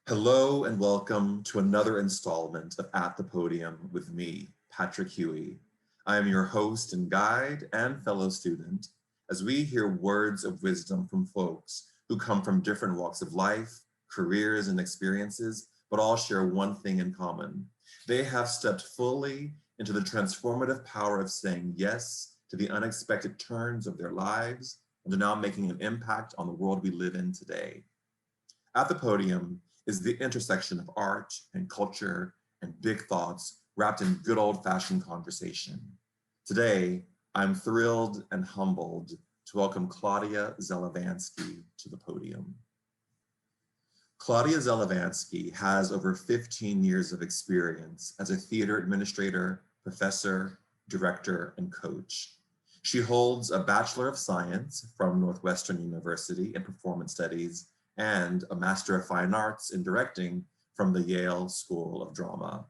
Hello and welcome to another installment of At the Podium with me, Patrick Huey. I am your host and guide and fellow student as we hear words of wisdom from folks who come from different walks of life, careers, and experiences, but all share one thing in common. They have stepped fully into the transformative power of saying yes to the unexpected turns of their lives and are now making an impact on the world we live in today. At the Podium is the intersection of art and culture and big thoughts wrapped in good old-fashioned conversation. Today, I'm thrilled and humbled to welcome Claudia Zelevansky to the podium. Claudia Zelevansky has over 15 years of experience as a theater administrator, professor, director, and coach. She holds a Bachelor of Science from Northwestern University in Performance Studies and a Master of Fine Arts in Directing from the Yale School of Drama.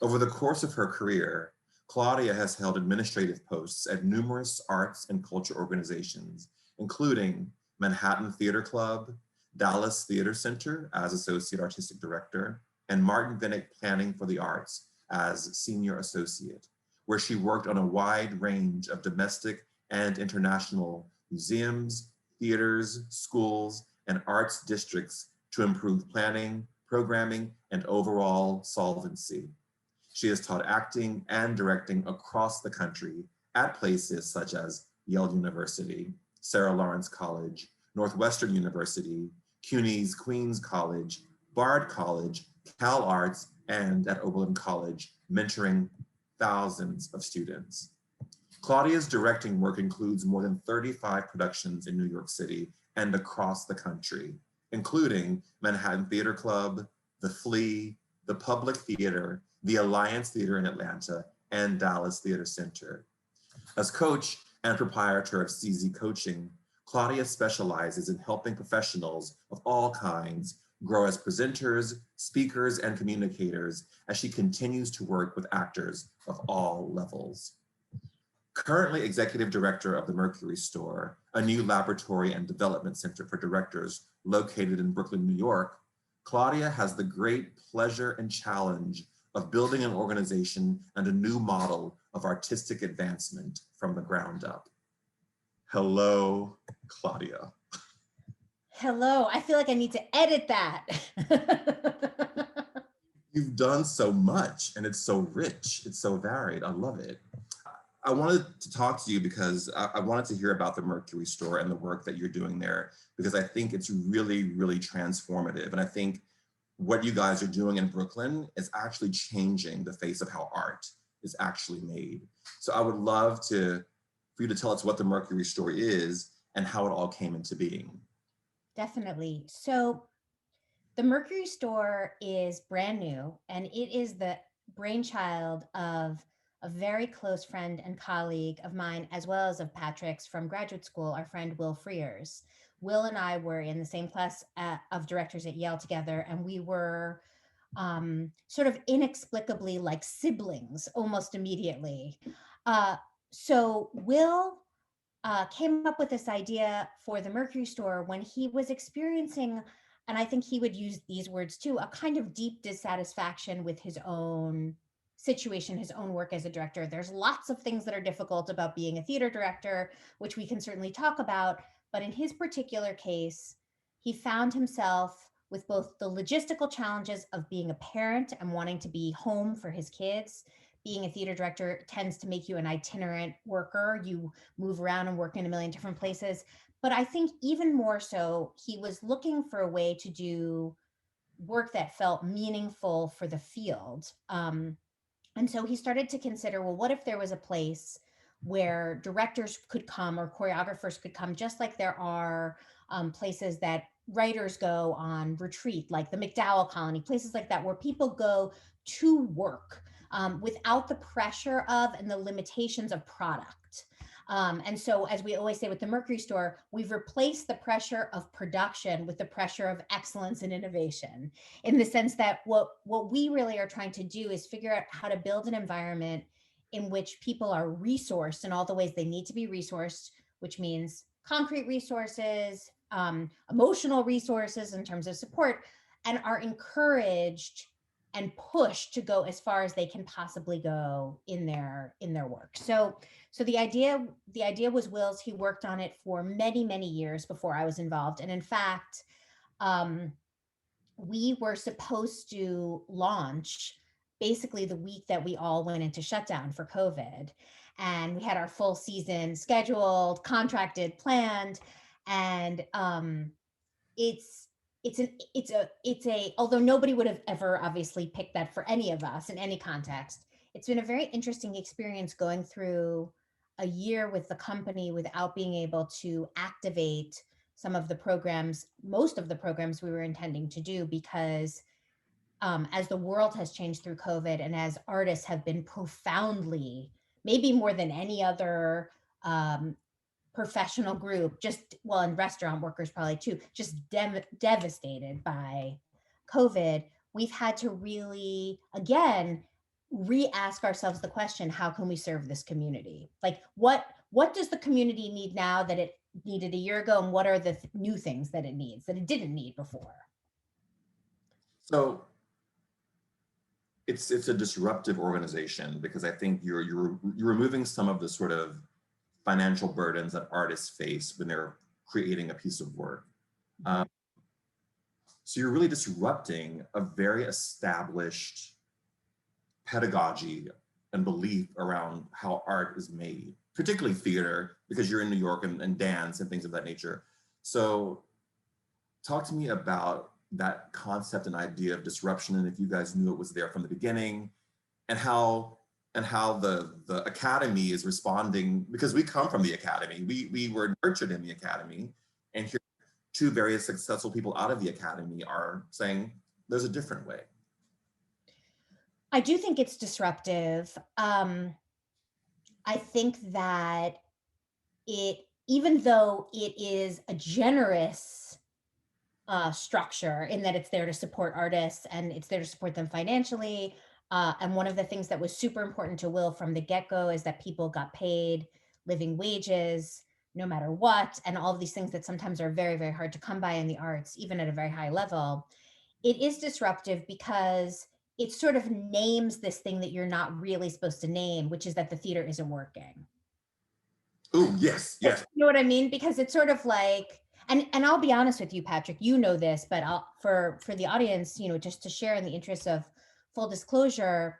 Over the course of her career, Claudia has held administrative posts at numerous arts and culture organizations, including Manhattan Theater Club, Dallas Theater Center as Associate Artistic Director, and Martin Vinnick Planning for the Arts as Senior Associate, where she worked on a wide range of domestic and international museums, theaters, schools, and arts districts to improve planning, programming, and overall solvency. She has taught acting and directing across the country at places such as Yale University, Sarah Lawrence College, Northwestern University, CUNY's Queens College, Bard College, Cal Arts, and at Oberlin College, mentoring thousands of students. Claudia's directing work includes more than 35 productions in New York City and across the country, including Manhattan Theater Club, The Flea, the Public Theater, the Alliance Theater in Atlanta, and Dallas Theater Center. As coach and proprietor of CZ Coaching, Claudia specializes in helping professionals of all kinds grow as presenters, speakers, and communicators as she continues to work with actors of all levels. Currently executive director of the Mercury Store, a new laboratory and development center for directors located in Brooklyn, New York, Claudia has the great pleasure and challenge of building an organization and a new model of artistic advancement from the ground up. Hello, Claudia. Hello, I feel like I need to edit that. You've done so much and it's so rich, it's so varied, I love it. I wanted to talk to you because I wanted to hear about the Mercury Store and the work that you're doing there, because I think it's really, really transformative. And I think what you guys are doing in Brooklyn is actually changing the face of how art is actually made. So I would love for you to tell us what the Mercury Store is and how it all came into being. Definitely. So the Mercury Store is brand new, and it is the brainchild of a very close friend and colleague of mine, as well as of Patrick's from graduate school, our friend Will Freers. Will and I were in the same class of directors at Yale together, and we were sort of inexplicably like siblings almost immediately. So Will came up with this idea for the Mercury Store when he was experiencing, and I think he would use these words too, a kind of deep dissatisfaction with his own situation, his own work as a director. There's lots of things that are difficult about being a theater director, which we can certainly talk about. But in his particular case, he found himself with both the logistical challenges of being a parent and wanting to be home for his kids. Being a theater director tends to make you an itinerant worker. You move around and work in a million different places. But I think even more so, he was looking for a way to do work that felt meaningful for the field. And so he started to consider, well, what if there was a place where directors could come or choreographers could come, just like there are places that writers go on retreat, like the MacDowell Colony, places like that, where people go to work without the pressure of and the limitations of product. And so, as we always say with the Mercury Store, we've replaced the pressure of production with the pressure of excellence and innovation, in the sense that what we really are trying to do is figure out how to build an environment in which people are resourced in all the ways they need to be resourced, which means concrete resources, emotional resources in terms of support, and are encouraged and pushed to go as far as they can possibly go in their work. So the idea was Will's. He worked on it for many years before I was involved, and in fact, um, we were supposed to launch basically the week that we all went into shutdown for COVID. And we had our full season scheduled, contracted, planned. And it's it's a although nobody would have ever obviously picked that for any of us in any context, it's been a very interesting experience going through a year with the company without being able to activate some of the programs, most of the programs we were intending to do, because as the world has changed through COVID and as artists have been profoundly, maybe more than any other um, professional group, just well, and restaurant workers probably too, just devastated by COVID, we've had to really, again, re-ask ourselves the question, how can we serve this community? Like what does the community need now that it needed a year ago, and what are the new things that it needs that it didn't need before? So it's a disruptive organization because I think you're removing some of the sort of financial burdens that artists face when they're creating a piece of work. Um, so you're really disrupting a very established pedagogy and belief around how art is made, particularly theater, because you're in New York and dance and things of that nature. So talk to me about that concept and idea of disruption, and if you guys knew it was there from the beginning, and how the academy is responding, because we come from the academy. We were nurtured in the academy, and here two very successful people out of the academy are saying there's a different way. I do think it's disruptive. I think that even though it is a generous structure in that it's there to support artists and it's there to support them financially. And one of the things that was super important to Will from the get-go is that people got paid living wages no matter what, and all of these things that sometimes are very hard to come by in the arts, even at a very high level. It is disruptive because it sort of names this thing that you're not really supposed to name, which is that the theater isn't working. Oh, yes, yes. You know what I mean? Because it's sort of like, and I'll be honest with you, Patrick, you know this, but for the audience, just to share in the interest of full disclosure,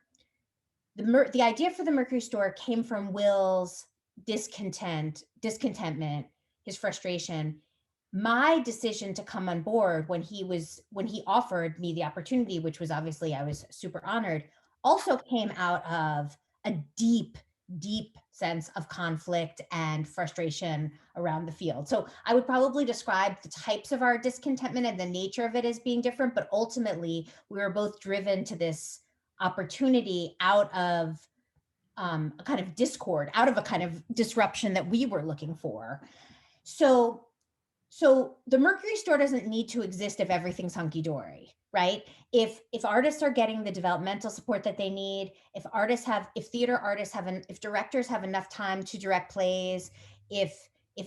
the idea for the Mercury Store came from Will's discontentment, his frustration. My decision to come on board when he offered me the opportunity, which was obviously I was super honored, also came out of a deep sense of conflict and frustration around the field. So I would probably describe the types of our discontentment and the nature of it as being different, but ultimately we were both driven to this opportunity out of a kind of discord, out of a kind of disruption that we were looking for. So the Mercury Store doesn't need to exist if everything's hunky dory, right? If artists are getting the developmental support that they need, if theater artists if directors have enough time to direct plays, if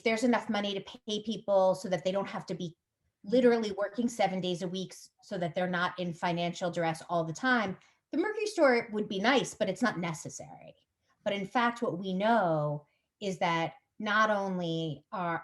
there's enough money to pay people so that they don't have to be literally working 7 days a week so that they're not in financial duress all the time, the Mercury Store would be nice, but it's not necessary. But in fact, what we know is that not only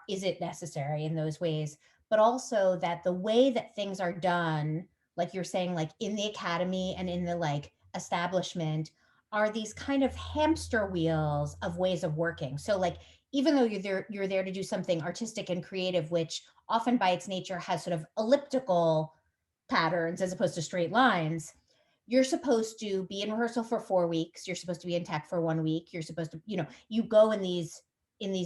is it necessary in those ways, but also that the way that things are done, like you're saying, like in the academy and in the like establishment, are these kind of hamster wheels of ways of working. So like, even though you're there to do something artistic and creative, which often by its nature has sort of elliptical patterns as opposed to straight lines, you're supposed to be in rehearsal for 4 weeks, you're supposed to be in tech for 1 week, you're supposed to, you go in these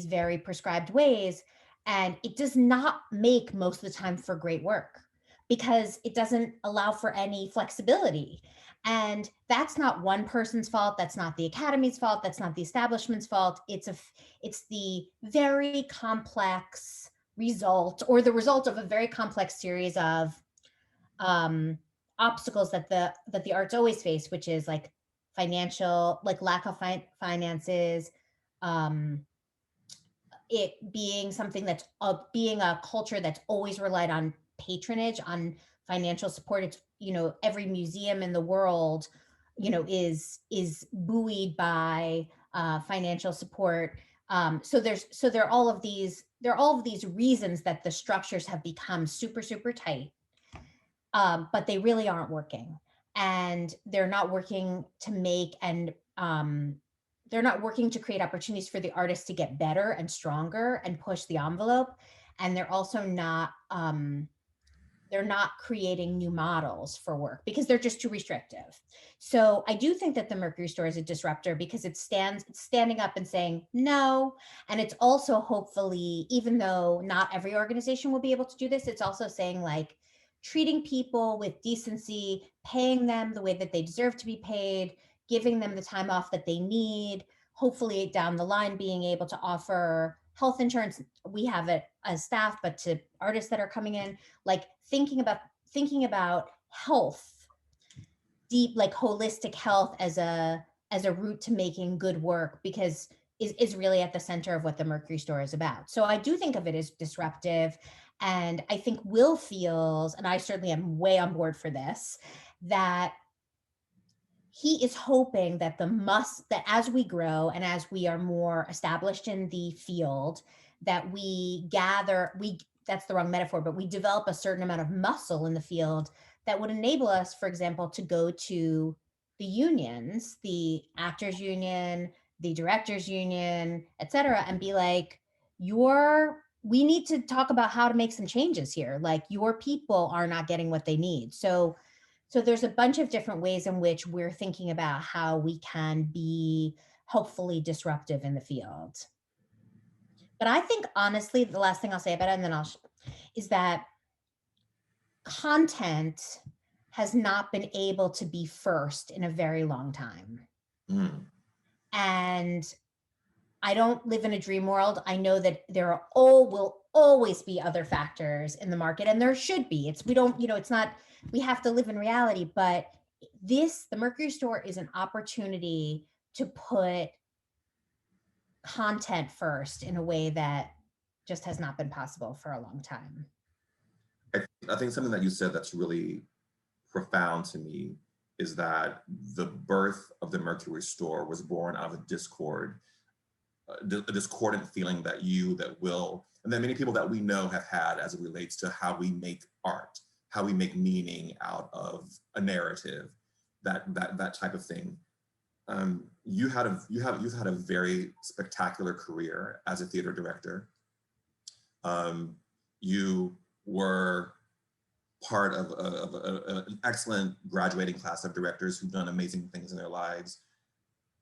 very prescribed ways, and it does not make most of the time for great work because it doesn't allow for any flexibility. And that's not one person's fault, that's not the academy's fault, that's not the establishment's fault. It's the very complex result, or the result of a very complex series of obstacles that the arts always face, which is like financial, like lack of finances, um, it being something that's being a culture that's always relied on patronage, on financial support. It's, every museum in the world, is buoyed by financial support. There are all of these reasons that the structures have become super, super tight, but they really aren't working. And they're not working to make and they're not working to create opportunities for the artists to get better and stronger and push the envelope. And they're not creating new models for work because they're just too restrictive. So I do think that the Mercury Store is a disruptor because it's standing up and saying no. And it's also, hopefully, even though not every organization will be able to do this, it's also saying, like, treating people with decency, paying them the way that they deserve to be paid, giving them the time off that they need, hopefully down the line being able to offer health insurance. We have it as staff, but to artists that are coming in, like thinking about health, deep, like holistic health as a route to making good work, because is really at the center of what the Mercury Store is about. So I do think of it as disruptive. And I think Will feels, and I certainly am way on board for this, that he is hoping that that as we grow and as we are more established in the field, that that's the wrong metaphor, but we develop a certain amount of muscle in the field that would enable us, for example, to go to the unions, the actors union, the directors union, et cetera, and be like, we need to talk about how to make some changes here. Like, your people are not getting what they need. So there's a bunch of different ways in which we're thinking about how we can be hopefully disruptive in the field. But I think, honestly, the last thing I'll say about it, and then is that content has not been able to be first in a very long time. Mm. And I don't live in a dream world. I know that will always be other factors in the market, and there should be. It's not, we have to live in reality, but the Mercury Store is an opportunity to put content first in a way that just has not been possible for a long time. I think something that you said that's really profound to me is that the birth of the Mercury Store was born out of a discordant feeling that Will, and that many people that we know have had as it relates to how we make art, how we make meaning out of a narrative, that type of thing. You've had a very spectacular career as a theater director. You were part of an excellent graduating class of directors who've done amazing things in their lives.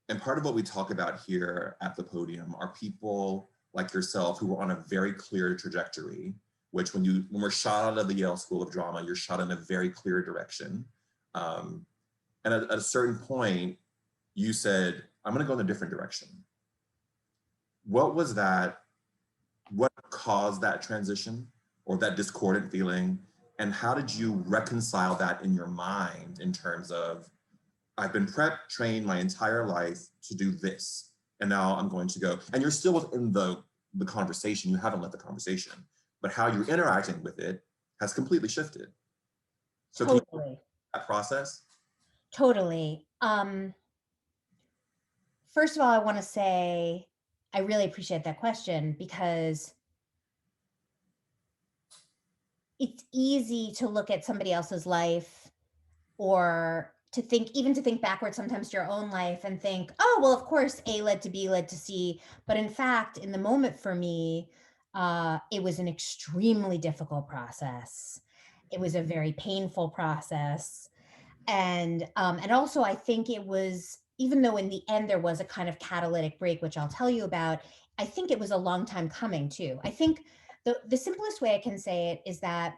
And part of what we talk about here at the podium are people like yourself who were on a very clear trajectory, which when we're shot out of the Yale School of Drama, you're shot in a very clear direction. And at a certain point, you said, I'm gonna go in a different direction. What was that? What caused that transition or that discordant feeling? And how did you reconcile that in your mind in terms of, I've been prepped, trained my entire life to do this, and now I'm going to go. And you're still within the conversation, you haven't left the conversation, but how you're interacting with it has completely shifted. So Totally. That process? Totally. First of all, I want to say I really appreciate that question, because it's easy to look at somebody else's life, or to think backwards sometimes to your own life and think, oh, well, of course, A led to B led to C. But in fact, in the moment for me, it was an extremely difficult process. It was a very painful process. And also, I think it was, even though in the end there was a kind of catalytic break, which I'll tell you about, I think it was a long time coming too. I think the simplest way I can say it is that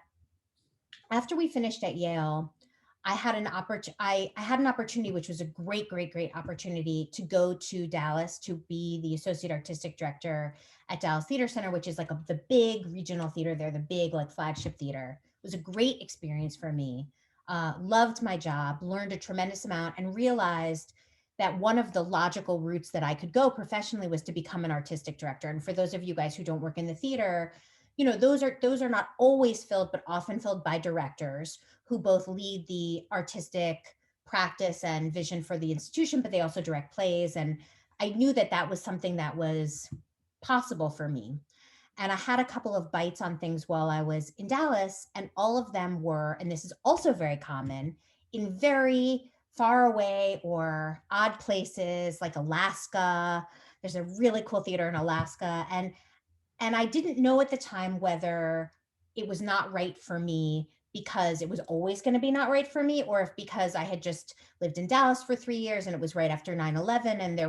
after we finished at Yale, I had an opportunity, which was a great, great, great opportunity, to go to Dallas to be the associate artistic director at Dallas Theater Center, which is like the big regional theater there, the big, like, flagship theater. It was a great experience for me. Loved my job, learned a tremendous amount, and realized that one of the logical routes that I could go professionally was to become an artistic director. And for those of you guys who don't work in the theater, those are not always filled, but often filled by directors who both lead the artistic practice and vision for the institution, but they also direct plays. And I knew that that was something that was possible for me. And I had a couple of bites on things while I was in Dallas, and all of them were, and this is also very common, in very far away or odd places like Alaska. There's a really cool theater in Alaska. And I didn't know at the time whether it was not right for me because it was always going to be not right for me, or if because I had just lived in Dallas for 3 years and it was right after 9/11, and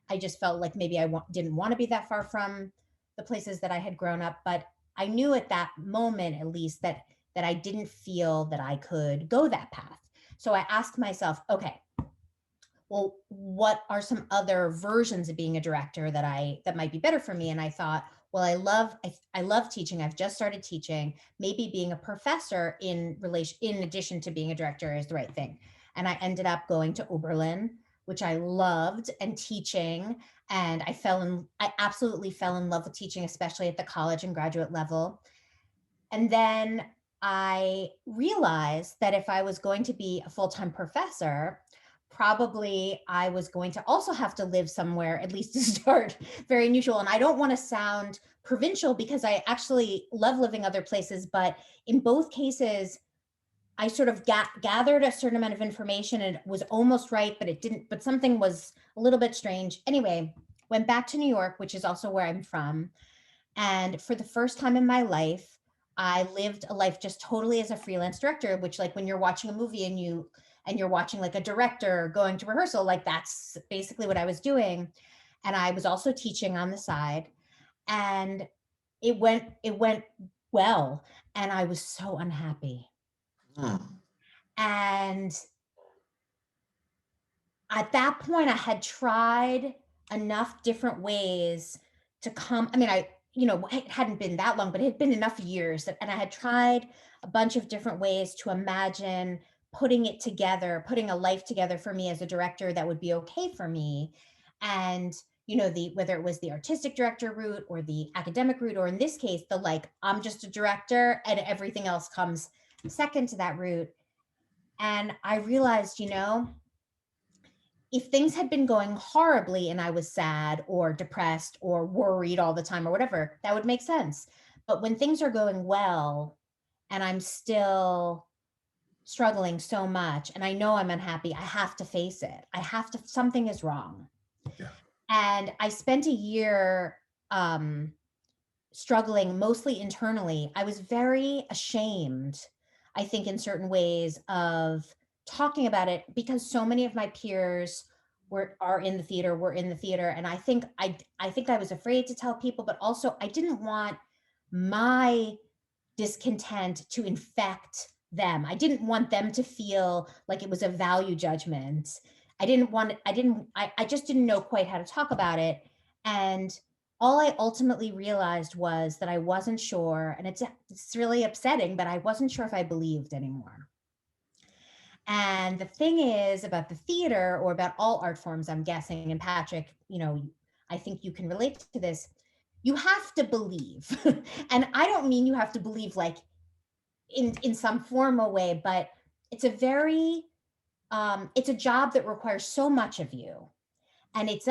I just felt like maybe didn't want to be that far from the places that I had grown up. But I knew at that moment, at least, that I didn't feel that I could go that path. So I asked myself, okay, well, what are some other versions of being a director that might be better for me? And I thought, well, I love teaching. I've just started teaching. Maybe being a professor in addition to being a director is the right thing. And I ended up going to Oberlin, which I loved, and teaching. And I absolutely fell in love with teaching, especially at the college and graduate level. And then I realized that if I was going to be a full-time professor, probably I was going to also have to live somewhere, at least to start, very unusual. And I don't want to sound provincial because I actually love living other places, but in both cases, I sort of gathered a certain amount of information and it was almost right, but it didn't, but something was a little bit strange. Anyway, went back to New York, which is also where I'm from. And for the first time in my life, I lived a life just totally as a freelance director, which, like, when you're watching a movie and you're watching like a director going to rehearsal, like that's basically what I was doing. And I was also teaching on the side. And it went well. And I was so unhappy. Hmm. And at that point, I had tried enough different ways to come. I mean, it hadn't been that long, but it had been enough years and I had tried a bunch of different ways to imagine putting it together, putting a life together for me as a director that would be okay for me. And, whether it was the artistic director route or the academic route, or in this case, the like, I'm just a director and everything else comes second to that route. And I realized, if things had been going horribly and I was sad or depressed or worried all the time or whatever, that would make sense. But when things are going well and I'm still struggling so much and I know I'm unhappy, I have to face it. Something is wrong. Yeah. And I spent a year um, struggling mostly internally. I was very ashamed, I think, in certain ways of talking about it because so many of my peers were in the theater, and I think I was afraid to tell people, but also I didn't want my discontent to infect them. I didn't want them to feel like it was a value judgment. I just didn't know quite how to talk about it. And all I ultimately realized was that I wasn't sure, and it's really upsetting, but I wasn't sure if I believed anymore. And the thing is about the theater, or about all art forms, I'm guessing, and Patrick, I think you can relate to this. You have to believe. And I don't mean you have to believe like in some formal way, but it's a very it's a job that requires so much of you, and it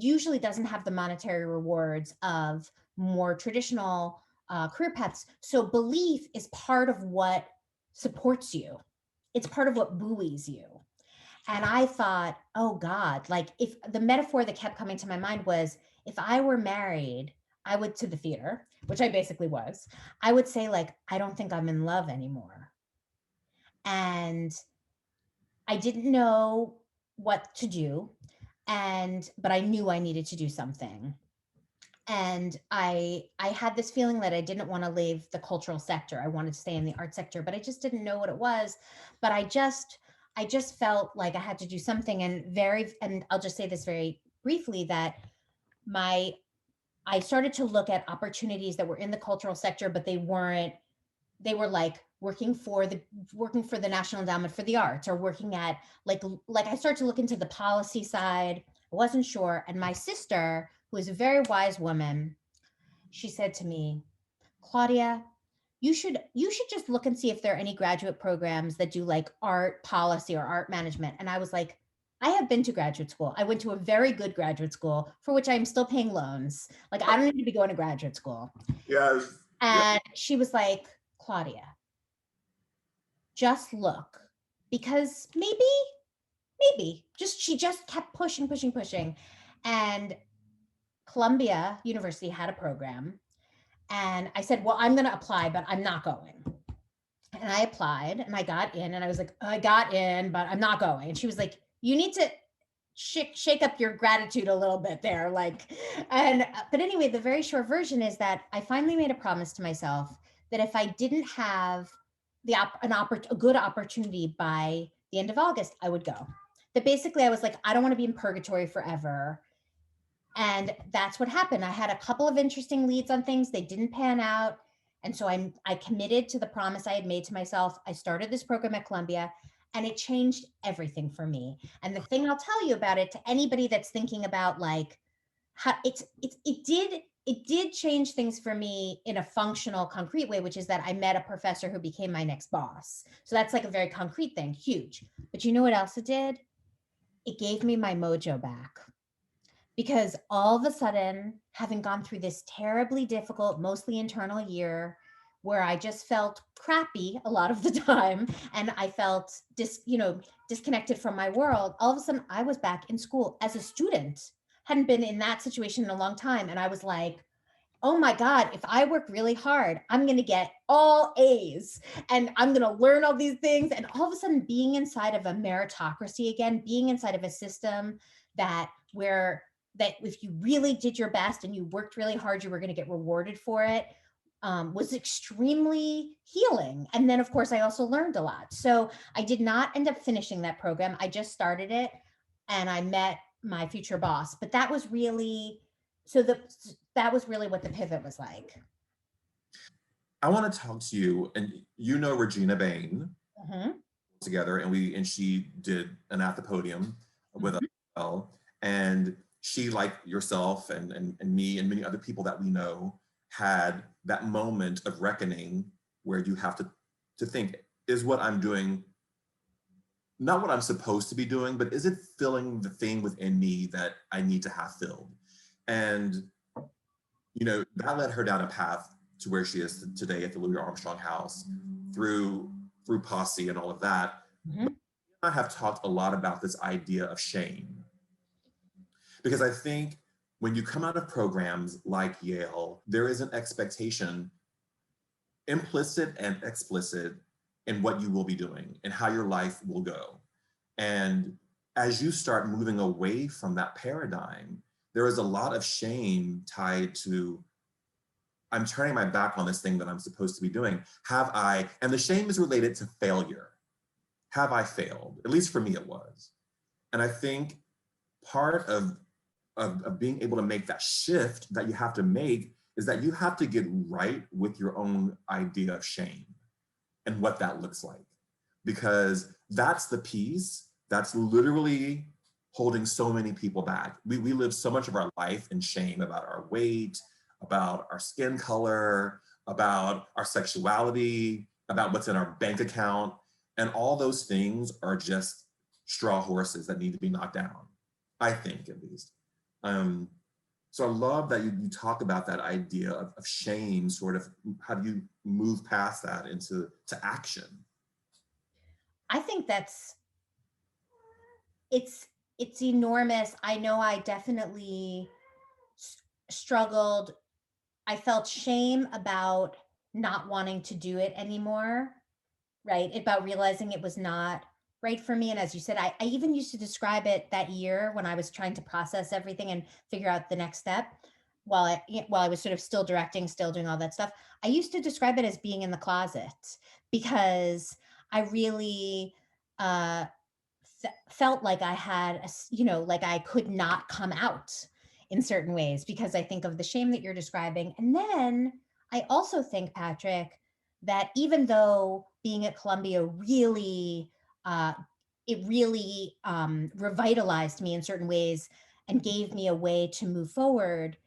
usually doesn't have the monetary rewards of more traditional career paths. So belief is part of what supports you. It's part of what buoys you. And I thought, oh God, like, if the metaphor that kept coming to my mind was, if I were married, I would, to the theater, which I basically was, I would say, like, I don't think I'm in love anymore. And I didn't know what to do. But I knew I needed to do something. And I had this feeling that I didn't want to leave the cultural sector. I wanted to stay in the art sector, but I just didn't know what it was. But I just felt like I had to do something. And I'll just say this very briefly, that my I started to look at opportunities that were in the cultural sector, but they were like working for the National Endowment for the Arts, or working at like I started to look into the policy side. I wasn't sure. And my sister, who is a very wise woman, she said to me, Claudia, you should just look and see if there are any graduate programs that do like art policy or art management. And I was like, I have been to graduate school. I went to a very good graduate school for which I'm still paying loans. Like I don't need to be going to graduate school. Yes. Yeah. And she was like, Claudia, just look because maybe just she just kept pushing. And Columbia University had a program. And I said, well, I'm going to apply, but I'm not going. And I applied and I got in and I was like, I got in, but I'm not going. And she was like, you need to shake up your gratitude a little bit there. Like, but anyway, the very short version is that I finally made a promise to myself that if I didn't have a good opportunity by the end of August, I would go. That basically I was like, I don't want to be in purgatory forever. And that's what happened. I had a couple of interesting leads on things. They didn't pan out. And so I committed to the promise I had made to myself. I started this program at Columbia and it changed everything for me. And the thing I'll tell you about it to anybody that's thinking about like how it did change things for me in a functional, concrete way, which is that I met a professor who became my next boss. So that's like a very concrete thing, huge. But you know what else it did? It gave me my mojo back because all of a sudden, having gone through this terribly difficult, mostly internal year where I just felt crappy a lot of the time and I felt disconnected from my world, all of a sudden I was back in school as a student. Hadn't been in that situation in a long time. And I was like, oh my God, if I work really hard, I'm going to get all A's and I'm going to learn all these things. And all of a sudden, being inside of a meritocracy again, being inside of a system that if you really did your best and you worked really hard, you were going to get rewarded for it, was extremely healing. And then, of course, I also learned a lot. So I did not end up finishing that program. I just started it and I met my future boss. But that was really that was really what the pivot was like. I want to talk to you, and you know Regina Bain Mhm, together, and she did an At the Podium with us mhm. as well. And she, like yourself and me and many other people that we know, had that moment of reckoning where you have to think, is what I'm doing not what I'm supposed to be doing, but is it filling the thing within me that I need to have filled? And that led her down a path to where she is today at the Louis Armstrong House through Posse and all of that. But Mhm. I have talked a lot about this idea of shame because I think when you come out of programs like Yale, there is an expectation, implicit and explicit, in what you will be doing and how your life will go. And as you start moving away from that paradigm, there is a lot of shame tied to, I'm turning my back on this thing that I'm supposed to be doing. Have I, and the shame is related to failure. Have I failed? At least for me, it was. And I think part of being able to make that shift that you have to make is that you have to get right with your own idea of shame and what that looks like. Because that's the piece that's literally holding so many people back. We live so much of our life in shame about our weight, about our skin color, about our sexuality, about what's in our bank account. And all those things are just straw horses that need to be knocked down, I think, at least. Um, so I love that you talk about that idea of shame, sort of how do you move past that into action? I think it's it's enormous. I know I definitely struggled. I felt shame about not wanting to do it anymore, right? About realizing it was not right for me. And as you said, I even used to describe it that year when I was trying to process everything and figure out the next step while I was sort of still directing, still doing all that stuff. I used to describe it as being in the closet because I really uh, felt like I had, like I could not come out in certain ways because I think of the shame that you're describing. And then I also think, Patrick, that even though being at Columbia uh, really revitalized me in certain ways and gave me a way to move forward,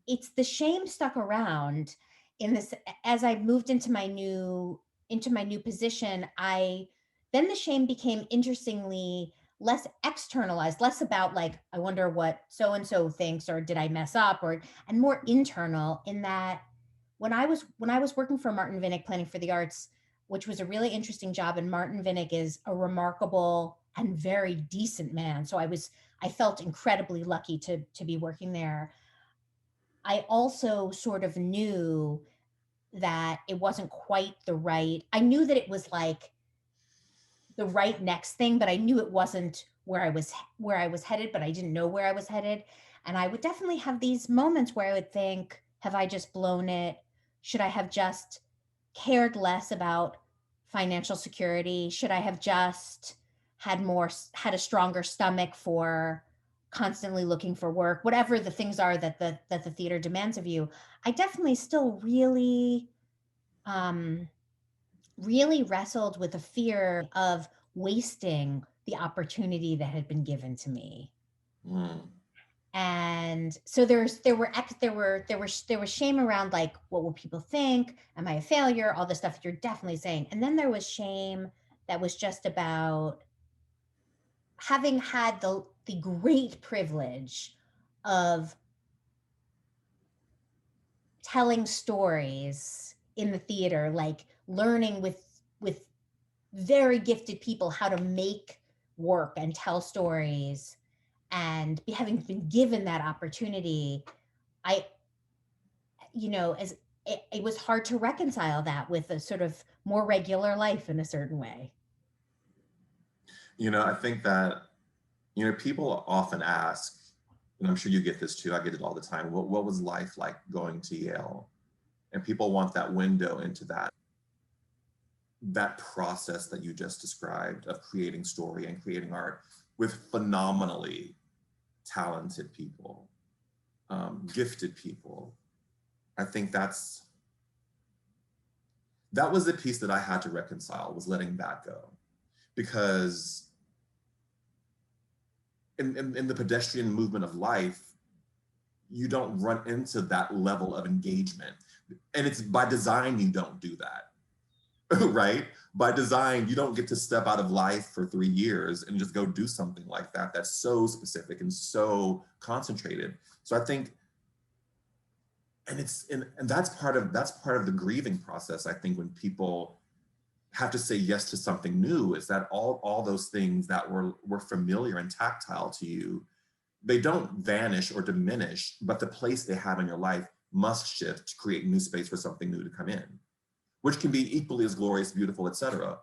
it's the shame stuck around in this as I moved into my new position. I Then the shame became interestingly less externalized, less about like I wonder what so and so thinks or did I mess up, or and more internal in that when I was working for Martin Vinnick Planning for the Arts, which was a really interesting job, and Martin Vinnick is a remarkable and very decent man. So I felt incredibly lucky to be working there. I also sort of knew that it wasn't quite the right. I knew that it was like the right next thing, but I knew it wasn't where I was headed, but I didn't know where I was headed. And I would definitely have these moments where I would think, have I just blown it? Should I have just cared less about financial security? Should I have just had a stronger stomach for constantly looking for work? Whatever the things are that the theater demands of you. I definitely still um really wrestled with a fear of wasting the opportunity that had been given to me. Mm. And so there was shame around like what will people think? Am I a failure? All the stuff that you're definitely saying. And then there was shame that was just about having had the great privilege of telling stories in the theater, like learning with very gifted people how to make work and tell stories, and having been given that opportunity. I you know as It was hard to reconcile that with a sort of more regular life in a certain way. I think that, people often ask, and I'm sure you get this too, I get it all the time, what was life like going to Yale? And people want that window into that process that you just described of creating story and creating art with phenomenally talented people, gifted people. I think that was the piece that I had to reconcile, was letting that go. Because in the pedestrian movement of life, you don't run into that level of engagement. And it's by design, you don't do that, right? By design, you don't get to step out of life for 3 years and just go do something like that. That's so specific and so concentrated. So I think, and that's part of the grieving process. I think when people have to say yes to something new, is that all those things that were familiar and tactile to you, they don't vanish or diminish, but the place they have in your life must shift to create new space for something new to come in, which can be equally as glorious, beautiful, etc.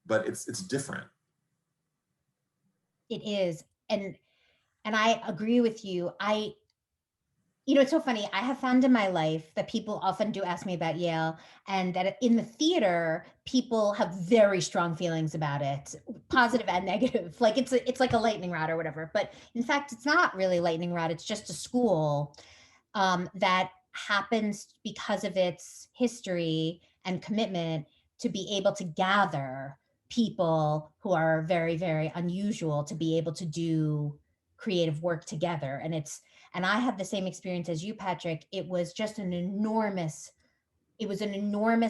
But it's different. It is. And I agree with you. It's so funny. I have found in my life that people often do ask me about Yale, and that in the theater, people have very strong feelings about it, positive and negative. Like it's like a lightning rod or whatever. But in fact, it's not really lightning rod. It's just a school that happens because of its history and commitment to be able to gather people who are very, very unusual to be able to do creative work together. And I had the same experience as you, Patrick. It was an enormous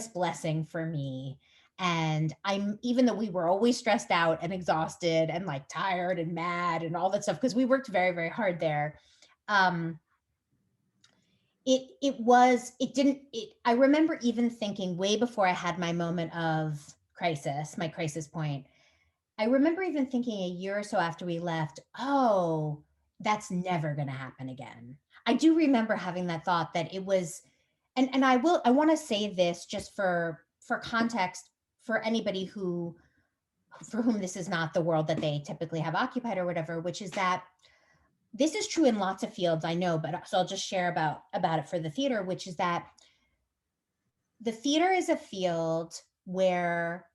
blessing for me. And even though we were always stressed out and exhausted and like tired and mad and all that stuff, because we worked very, very hard there. Um, it didn't it I remember even thinking way before I had my moment of crisis, my crisis point. I remember even thinking a year or so after we left, oh, that's never going to happen again. I do remember having that thought that it was, and I want to say this just for context, for anybody for whom this is not the world that they typically have occupied or whatever, which is that this is true in lots of fields, I know, but so I'll just share about it for the theater, which is that the theater is a field where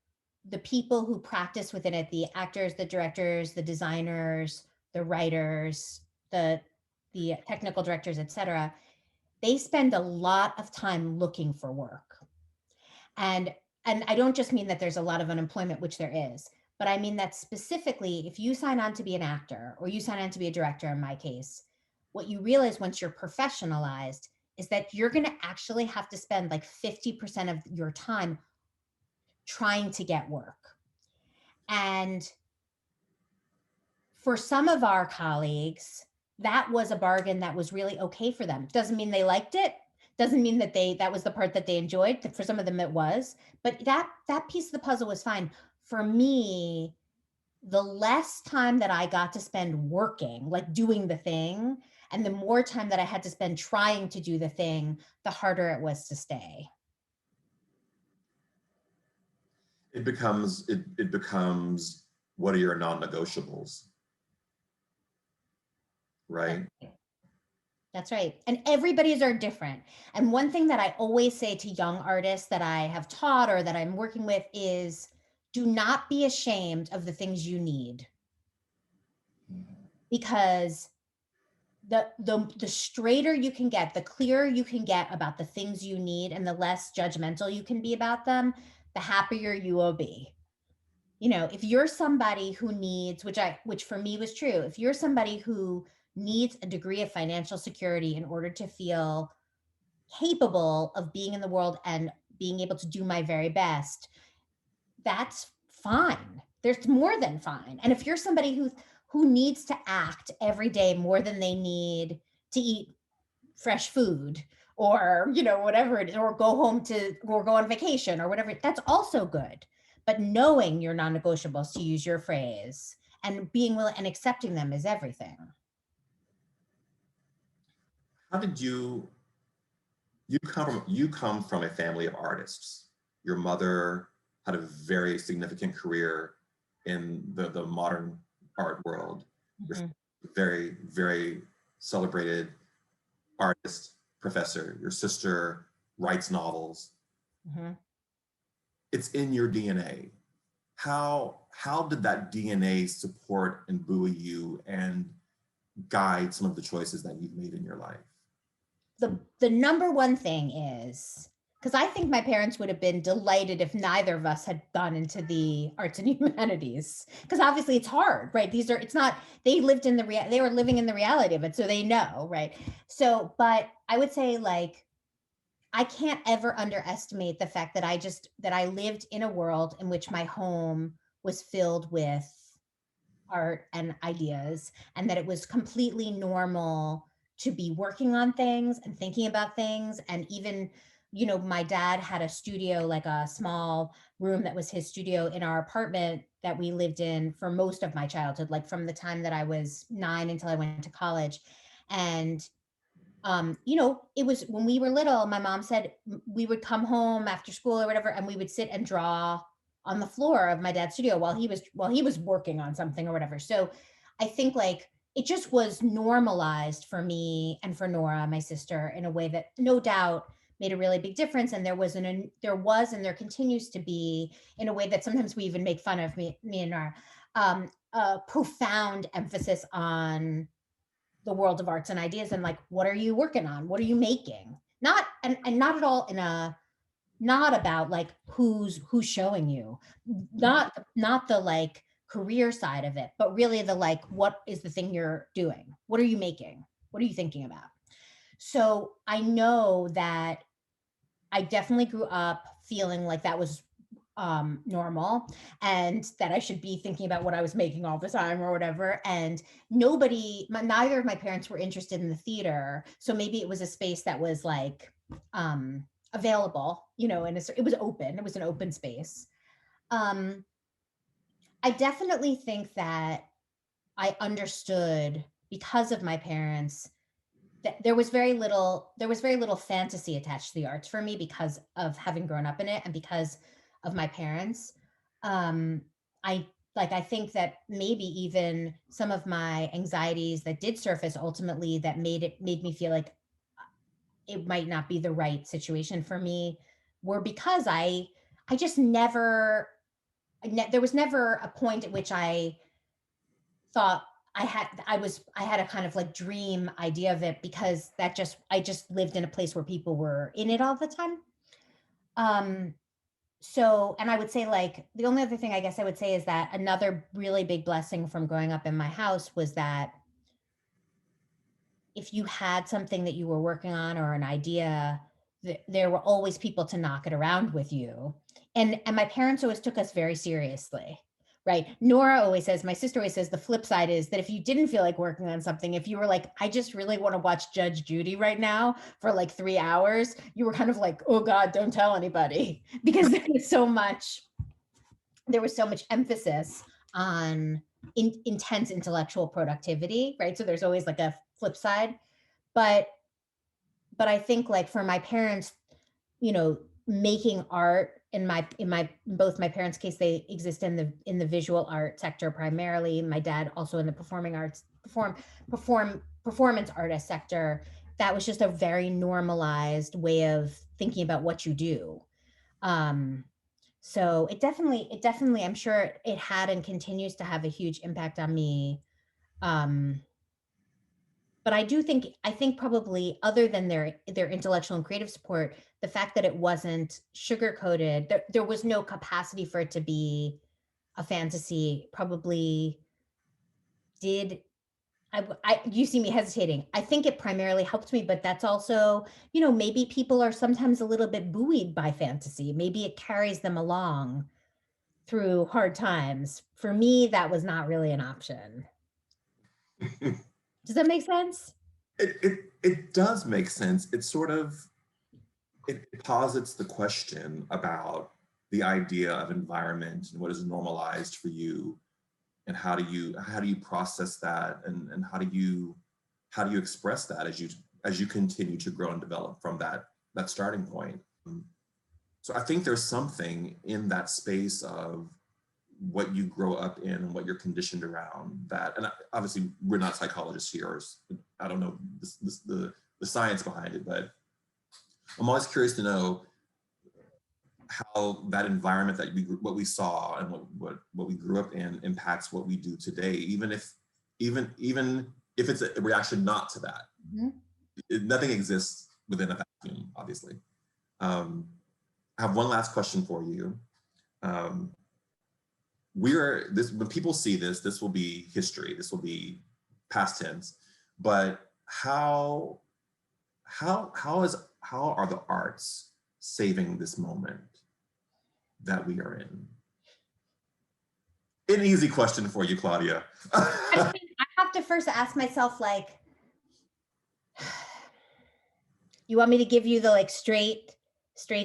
the people who practice within it, the actors, the directors, the designers, the writers, the technical directors, etc., they spend a lot of time looking for work. And and I don't just mean that there's a lot of unemployment, which there is, but I mean that specifically if you sign on to be an actor or you sign on to be a director in my case, what you realize once you're professionalized is that you're going to actually have to spend like 50% of your time trying to get work. And for some of our colleagues, that was a bargain that was really okay for them. Doesn't mean they liked it. Doesn't mean that that was the part that they enjoyed. For some of them it was, but that piece of the puzzle was fine. For me, the less time that I got to spend working, like doing the thing, and the more time that I had to spend trying to do the thing, the harder it was to stay. It becomes what are your non-negotiables, That's right? right. That's right. And everybody's are different. And one thing that I always say to young artists that I have taught or that I'm working with is do not be ashamed of the things you need, because the straighter you can get, the clearer you can get about the things you need, and the less judgmental you can be about them, the happier you will be. You know, if you're somebody who needs, which for me was true, if you're somebody who needs a degree of financial security in order to feel capable of being in the world and being able to do my very best, that's fine. There's more than fine. And if you're somebody who needs to act every day more than they need to eat fresh food, or whatever it is, or go on vacation or whatever, that's also good. But knowing your non-negotiables, to use your phrase, and being willing and accepting them is everything. How did you come from a family of artists. Your mother had a very significant career in the modern art world. You're Mhm. very, very celebrated artist, professor. Your sister writes novels. Mhm. It's in your DNA. How did that DNA support and buoy you and guide some of the choices that you've made in your life? The number one thing is, because I think my parents would have been delighted if neither of us had gone into the arts and humanities, because obviously it's hard, right? It's not, they lived in they were living in the reality of it, so they know, right? So, but I would say, like, I can't ever underestimate the fact that I lived in a world in which my home was filled with art and ideas, and that it was completely normal to be working on things and thinking about things. And even, my dad had a studio, like a small room that was his studio in our apartment that we lived in for most of my childhood, like from the time that I was 9 until I went to college. And it was when we were little, my mom said we would come home after school or whatever, and we would sit and draw on the floor of my dad's studio while he was working on something or whatever. So I think, like, it just was normalized for me and for Nora, my sister, in a way that no doubt made a really big difference. And there was and there continues to be, in a way that sometimes we even make fun of, me and Nora, a profound emphasis on the world of arts and ideas, and, like, what are you working on, what are you making, not, and not at all in a, not about, like, who's showing you, not the, like, career side of it, but really the, like, what is the thing you're doing, what are you making, what are you thinking about. So I know that I definitely grew up feeling like that was normal, and that I should be thinking about what I was making all the time or whatever. And neither of my parents were interested in the theater. So maybe it was a space that was, like, available, and it was open, it was an open space. Um, I definitely think that I understood, because of my parents, that there was very little fantasy attached to the arts for me, because of having grown up in it and because of my parents. um I think that maybe even some of my anxieties that did surface ultimately, that made me feel like it might not be the right situation for me, were because I just never, there was never a point at which I thought I had a kind of, like, dream idea of it, because I just lived in a place where people were in it all the time. Um, so, and I would say, like, the only other thing I guess I would say is that another really big blessing from growing up in my house was that if you had something that you were working on or an idea, there were always people to knock it around with you. And my parents always took us very seriously, right? Nora always says, my sister always says, the flip side is that if you didn't feel like working on something, if you were like, I just really want to watch Judge Judy right now for like 3 hours, you were kind of like, oh God, don't tell anybody, because there was so much emphasis on intense intellectual productivity, right? So there's always like a flip side. But I think like for my parents, making art in both my parents' case, they exist in the visual art sector primarily. My dad also in the performing arts, performance artist sector. That was just a very normalized way of thinking about what you do. So it definitely, I'm sure it had and continues to have a huge impact on me. Um, but I think probably other than their intellectual and creative support, the fact that it wasn't sugar coated, there was no capacity for it to be a fantasy, probably did. You see me hesitating. I think it primarily helped me, but that's also, maybe people are sometimes a little bit buoyed by fantasy. Maybe it carries them along through hard times. For me, that was not really an option. Does that make sense? It does make sense. It posits the question about the idea of environment and what is normalized for you, and how do you process that, and how do you express that as you continue to grow and develop from that starting point. So I think there's something in that space of what you grow up in and what you're conditioned around that. And obviously we're not psychologists here, or I don't know the science behind it, but I'm always curious to know how that environment what we saw and what we grew up in impacts what we do today, even if it's a reaction not to that. Mhm. Nothing exists within a vacuum, obviously. I have one last question for you. Um, when people see this will be history. This will be past tense. But how are the arts saving this moment that we are in? An easy question for you, Claudia. I have to first ask myself, like, you want me to give you the like straight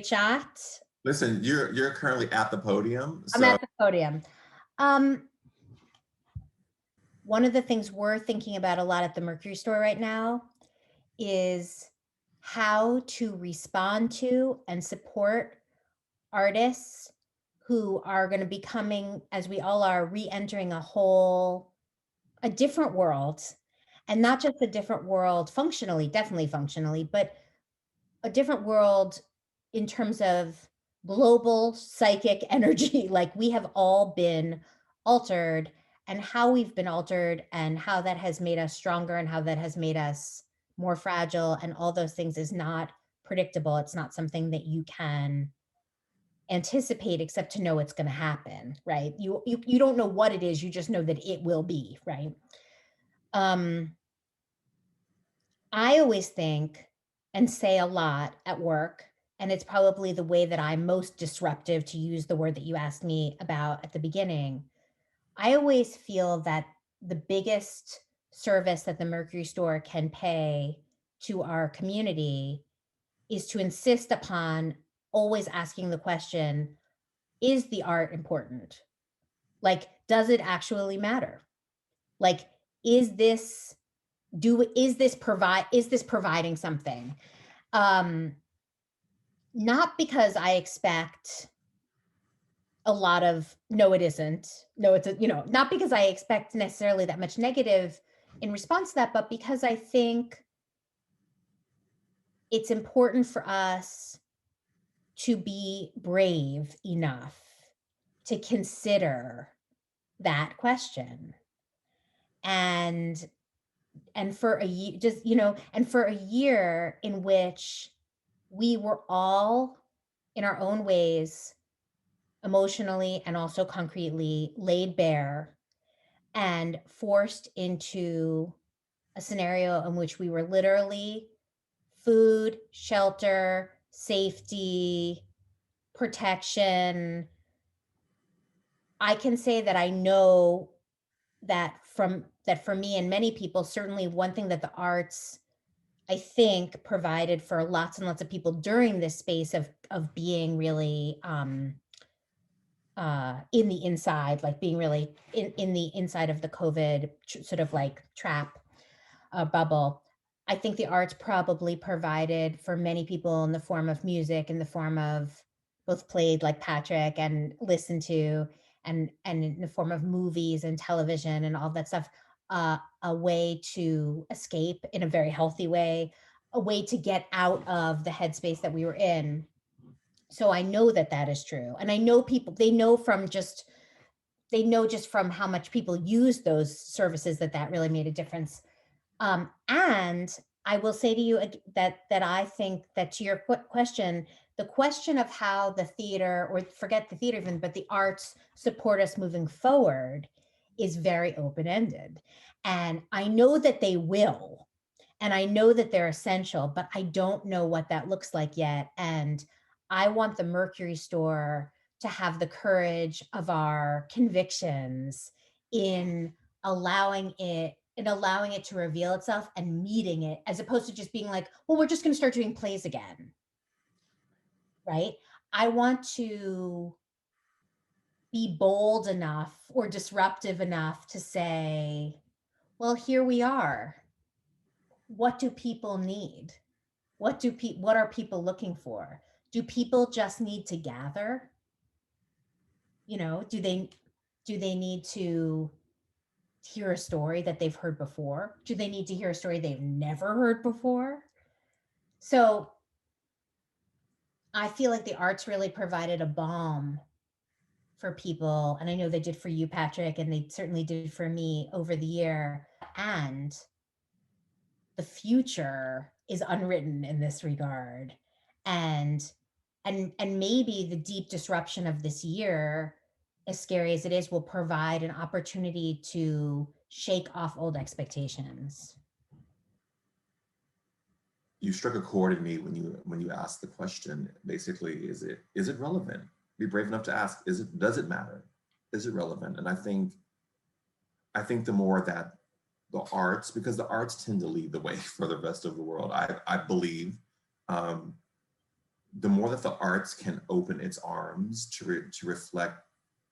shot? Listen, you're currently at the podium, I'm so at the podium. Um, One of the things we're thinking about a lot at the Mercury Store right now is how to respond to and support artists who are going to be coming, as we all are, re-entering a different world, and not just a different world functionally, definitely functionally, but a different world in terms of global psychic energy. Like we have all been altered, and how we've been altered, and how that has made us stronger, and how that has made us more fragile, and all those things is not predictable. It's not something that you can anticipate except to know it's going to happen, right? You don't know what it is, you just know that it will be, right? um I always think and say a lot at work, and it's probably the way that I'm most disruptive, to use the word that you asked me about at the beginning. I always feel that the biggest service that the Mercury Store can pay to our community is to insist upon always asking the question, is the art important? Like, does it actually matter? Like, is this is this providing something? Um, Not because I expect a lot of, no, it isn't. No, not because I expect necessarily that much negative in response to that, but because I think it's important for us to be brave enough to consider that question. And for a year, and for a year in which we were all in our own ways, emotionally and also concretely, laid bare and forced into a scenario in which we were literally food, shelter, safety, protection, I can say that I know that for me and many people, certainly one thing that the arts, I think, provided for lots and lots of people during this space of being really in the inside, like being really in the inside of the COVID sort of like trap bubble. I think the arts probably provided for many people in the form of music, in the form of both played like Patrick and listened to, and in the form of movies and television and all that stuff, a way to escape in a very healthy way, a way to get out of the headspace that we were in. So I know that that is true, and I know people. They know just from how much people use those services that that really made a difference. And I will say to you that I think that to your question, the question of how the theater, or forget the theater even, but the arts support us moving forward is very open-ended. And I know that they will, and I know that they're essential, but I don't know what that looks like yet. And I want the Mercury Store to have the courage of our convictions in allowing it to reveal itself and meeting it, as opposed to just being like, well, we're just going to start doing plays again, right? I want to be bold enough or disruptive enough to say, well, here we are. What do people need? What are people looking for? Do people just need to gather? You know, do they need to hear a story that they've heard before? Do they need to hear a story they've never heard before? So I feel like the arts really provided a balm for people. And I know they did for you, Patrick, and they certainly did for me over the year. And the future is unwritten in this regard. And and maybe the deep disruption of this year, as scary as it is, will provide an opportunity to shake off old expectations. You struck a chord in me when you asked the question. Basically, is it relevant? Be brave enough to ask, does it matter? Is it relevant? And I think the more that the arts, because the arts tend to lead the way for the rest of the world, I believe, um, the more that the arts can open its arms to reflect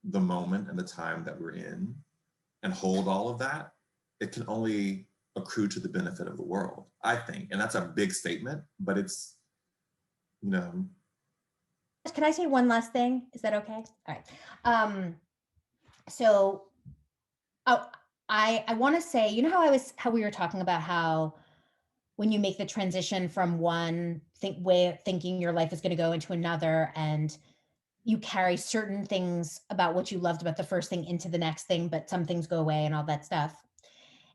the moment and the time that we're in and hold all of that, it can only accrue to the benefit of the world, I think. And that's a big statement, but it's, you know. Can I say one last thing? Is that okay? All right. So oh, I want to say, you know how we were talking about how when you make the transition from one way of thinking your life is going to go into another, and you carry certain things about what you loved about the first thing into the next thing, but some things go away and all that stuff.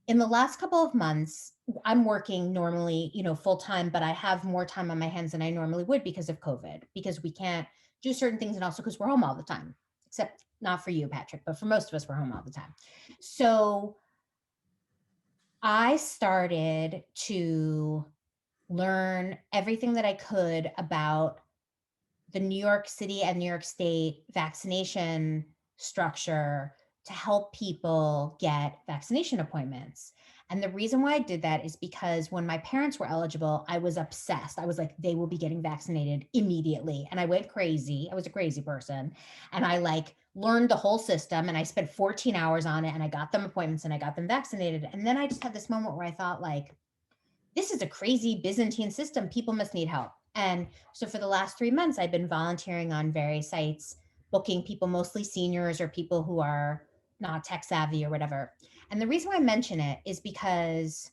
In the last couple of months, I'm working normally, you know, full time, but I have more time on my hands than I normally would because of COVID, because we can't do certain things, and also because we're home all the time, except not for you, Patrick, but for most of us, we're home all the time. So I started to learn everything that I could about the New York City and New York State vaccination structure to help people get vaccination appointments. And the reason why I did that is because when my parents were eligible, I was obsessed. I was like, they will be getting vaccinated immediately. And I went crazy. I was a crazy person. And I like learned the whole system, and I spent 14 hours on it, and I got them appointments and I got them vaccinated. And then I just had this moment where I thought, like, this is a crazy Byzantine system. People must need help. And so for the last 3 months, I've been volunteering on various sites, booking people, mostly seniors or people who are not tech savvy or whatever. And the reason why I mention it is because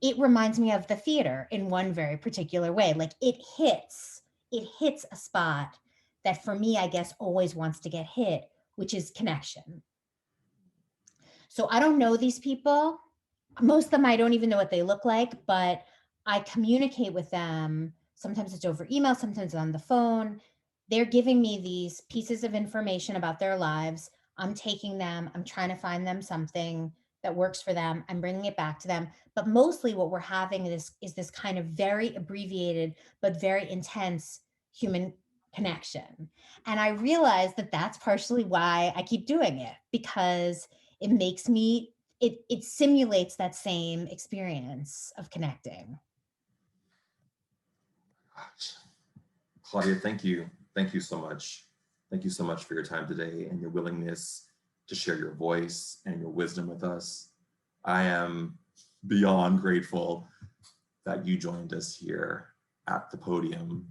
it reminds me of the theater in one very particular way. Like it hits a spot that for me, I guess, always wants to get hit, which is connection. So I don't know these people. Most of them, I don't even know what they look like, but I communicate with them. Sometimes it's over email, sometimes on the phone. They're giving me these pieces of information about their lives. I'm taking them, I'm trying to find them something that works for them. I'm bringing it back to them. But mostly what we're having is this kind of very abbreviated, but very intense human connection. And I realize that that's partially why I keep doing it, because it makes me, it simulates that same experience of connecting. Gosh. Claudia, thank you. Thank you so much. Thank you so much for your time today and your willingness to share your voice and your wisdom with us. I am beyond grateful that you joined us here at the podium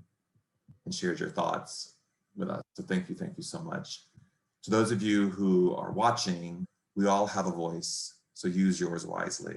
and shared your thoughts with us. So thank you so much. To those of you who are watching, we all have a voice, so use yours wisely.